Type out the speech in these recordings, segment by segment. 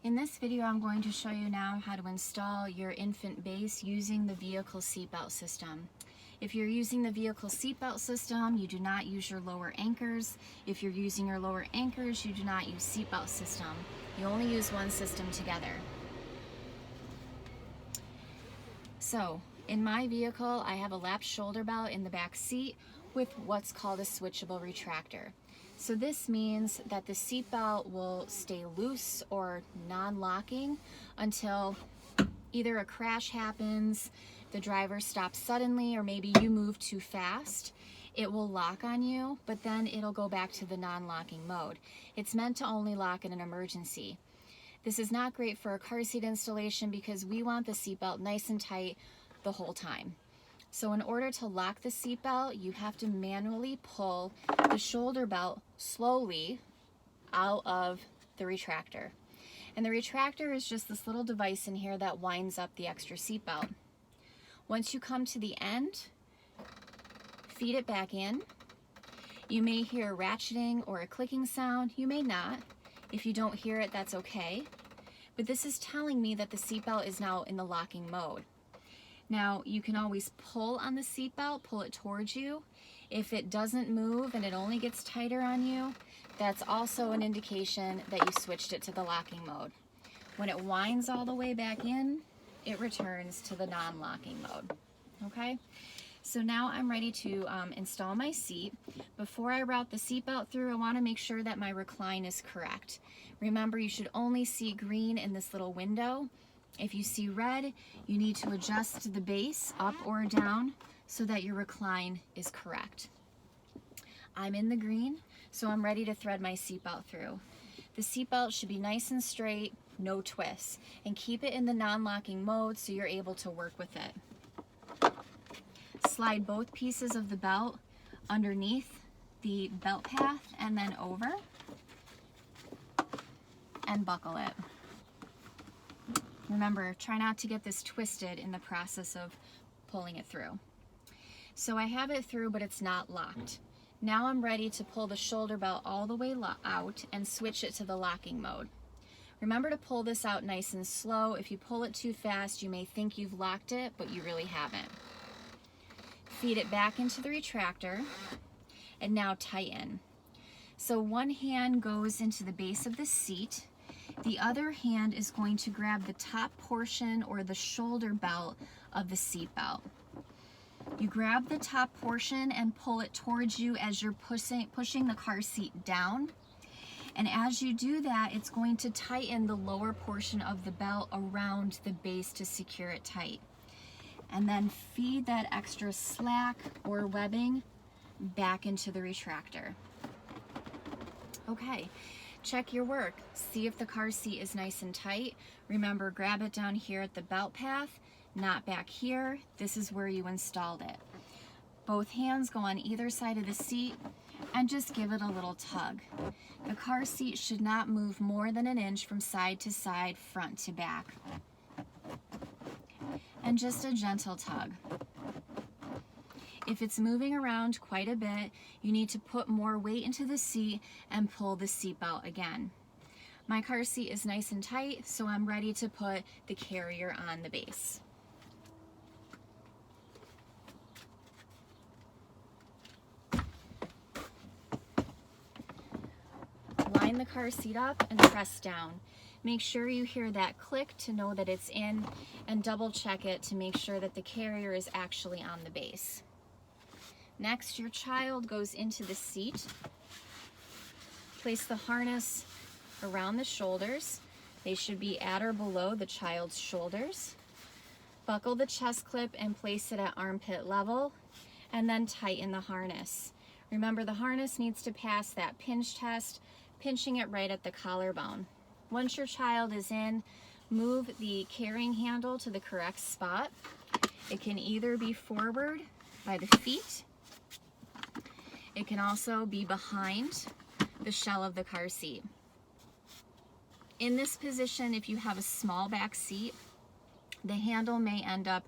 In this video, I'm going to show you now how to install your infant base using the vehicle seatbelt system. If you're using the vehicle seatbelt system, you do not use your lower anchors. If you're using your lower anchors, you do not use seatbelt system. You only use one system together. So, in my vehicle, I have a lap shoulder belt in the back seat with what's called a switchable retractor. So this means that the seatbelt will stay loose or non-locking until either a crash happens, the driver stops suddenly, or maybe you move too fast. It will lock on you, but then it'll go back to the non-locking mode. It's meant to only lock in an emergency. This is not great for a car seat installation because we want the seatbelt nice and tight the whole time. So in order to lock the seatbelt, you have to manually pull the shoulder belt slowly out of the retractor. And the retractor is just this little device in here that winds up the extra seatbelt. Once you come to the end, feed it back in. You may hear a ratcheting or a clicking sound. You may not. If you don't hear it, that's okay. But this is telling me that the seatbelt is now in the locking mode. Now, you can always pull on the seatbelt, pull it towards you. If it doesn't move and it only gets tighter on you, that's also an indication that you switched it to the locking mode. When it winds all the way back in, it returns to the non-locking mode. Okay? So now I'm ready to install my seat. Before I route the seatbelt through, I want to make sure that my recline is correct. Remember, you should only see green in this little window. If you see red, you need to adjust the base up or down so that your recline is correct. I'm in the green, so I'm ready to thread my seatbelt through. The seatbelt should be nice and straight, no twists, and keep it in the non-locking mode so you're able to work with it. Slide both pieces of the belt underneath the belt path and then over, and buckle it. Remember, try not to get this twisted in the process of pulling it through. So I have it through, but it's not locked. Now I'm ready to pull the shoulder belt all the way out and switch it to the locking mode. Remember to pull this out nice and slow. If you pull it too fast, you may think you've locked it, but you really haven't. Feed it back into the retractor and now tighten. So one hand goes into the base of the seat. The other hand is going to grab the top portion or the shoulder belt of the seat belt. You grab the top portion and pull it towards you as you're pushing the car seat down. And as you do that, it's going to tighten the lower portion of the belt around the base to secure it tight. And then feed that extra slack or webbing back into the retractor. Okay. Check your work. See if the car seat is nice and tight. Remember, grab it down here at the belt path, not back here. This is where you installed it. Both hands go on either side of the seat and just give it a little tug. The car seat should not move more than an inch from side to side, front to back. And just a gentle tug. If it's moving around quite a bit, you need to put more weight into the seat and pull the seatbelt again. My car seat is nice and tight, so I'm ready to put the carrier on the base. Line the car seat up and press down. Make sure you hear that click to know that it's in, and double check it to make sure that the carrier is actually on the base. Next, your child goes into the seat. Place the harness around the shoulders. They should be at or below the child's shoulders. Buckle the chest clip and place it at armpit level, and then tighten the harness. Remember, the harness needs to pass that pinch test, pinching it right at the collarbone. Once your child is in, move the carrying handle to the correct spot. It can either be forward by the feet. It can also be behind the shell of the car seat. In this position, if you have a small back seat, the handle may end up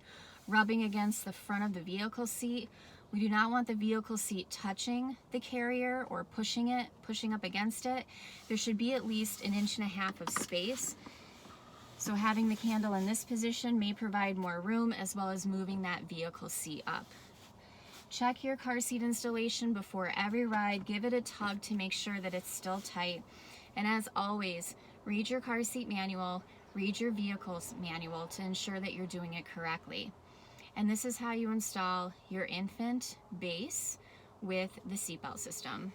rubbing against the front of the vehicle seat. We do not want the vehicle seat touching the carrier or pushing up against it. There should be at least 1.5 inches of space So having the candle in this position may provide more room, as well as moving that vehicle seat up. Check your car seat installation before every ride. Give it a tug to make sure that it's still tight. And as always, read your car seat manual, read your vehicle's manual to ensure that you're doing it correctly. And this is how you install your infant base with the seatbelt system.